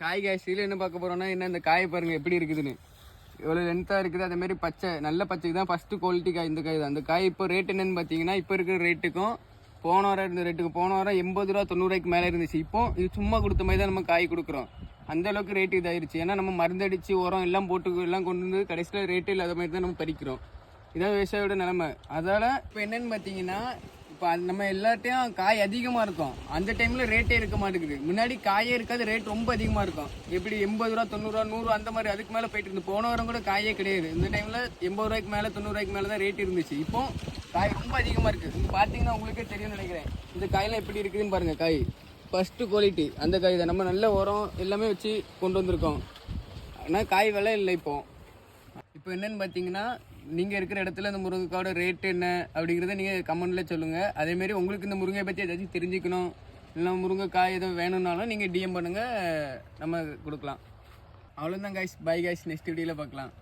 காய் காய்ச்சியில் என்ன பார்க்க போகிறோம்னா என்ன இந்த காயை பாருங்கள் எப்படி இருக்குதுன்னு எவ்வளோ லென்த்தாக இருக்குது. அதேமாதிரி பச்சை நல்ல பச்சைக்கு தான் ஃபஸ்ட்டு குவாலிட்டி காய் இந்த காய் தான். அந்த காய் இப்போ ரேட் என்னென்னு பார்த்தீங்கன்னா இப்போ இருக்கிற ரேட்டுக்கும் போன வாரம் இருந்த ரேட்டுக்கு போன வாரம் 80 ரூபா 90 ரூபாய்க்கு மேலே இருந்துச்சு. இப்போ இது சும்மா கொடுத்த மாதிரி தான் நம்ம காய் கொடுக்குறோம். அந்த அளவுக்கு ரேட்டு இதாகிருச்சு. ஏன்னா நம்ம மருந்தடிச்சு உரம் எல்லாம் போட்டு எல்லாம் கொண்டு வந்து கடைசியில் ரேட்டு இல்லாத மாதிரி தான் நம்ம பறிக்கிறோம். இதான் விவசாயியோட நிலைமை. அதால் இப்போ என்னென்னு பார்த்தீங்கன்னா இப்போ நம்ம எல்லாத்தையும் காய் அதிகமாக இருக்கும். அந்த டைமில் ரேட்டே இருக்க மாட்டேங்குது. முன்னாடி காயே இருக்காது, ரேட் ரொம்ப அதிகமாக இருக்கும். எப்படி 80 ரூபா 90 ரூபா 100 அந்த மாதிரி அதுக்கு மேலே போயிட்டு இருந்து. போன வாரம் கூட காயே கிடையாது. இந்த டைமில் 80 ரூபாய்க்கு மேலே 90 ரூபாய்க்கு மேலே தான் ரேட் இருந்துச்சு. இப்போ காய் ரொம்ப அதிகமாக இருக்குது. இங்கே பார்த்தீங்கன்னா உங்களுக்கே தெரியும்னு நினைக்கிறேன். இந்த காயெல்லாம் எப்படி இருக்குதுன்னு பாருங்கள். காய் ஃபஸ்ட்டு குவாலிட்டி அந்த காய் தான். நம்ம நல்ல உரம் எல்லாமே வச்சு கொண்டு வந்திருக்கோம். ஆனால் காய் விலை இல்லை. இப்போ என்னென்னு பார்த்தீங்கன்னா நீங்கள் இருக்கிற இடத்துல இந்த முருங்கைக்காயோட ரேட்டு என்ன அப்படிங்கிறத நீங்கள் கமெண்ட்டில் சொல்லுங்கள். அதேமாரி உங்களுக்கு இந்த முருங்கை பற்றி ஏதாச்சும் தெரிஞ்சுக்கணும், இல்லை முருங்கைக்காய் எதுவும் வேணும்னாலும் நீங்கள் டிஎம் பண்ணுங்கள், நம்ம கொடுக்கலாம். அவ்வளோதான் காய்ஸ். By guys. நெக்ஸ்ட் வீடியோவில் பார்க்கலாம்.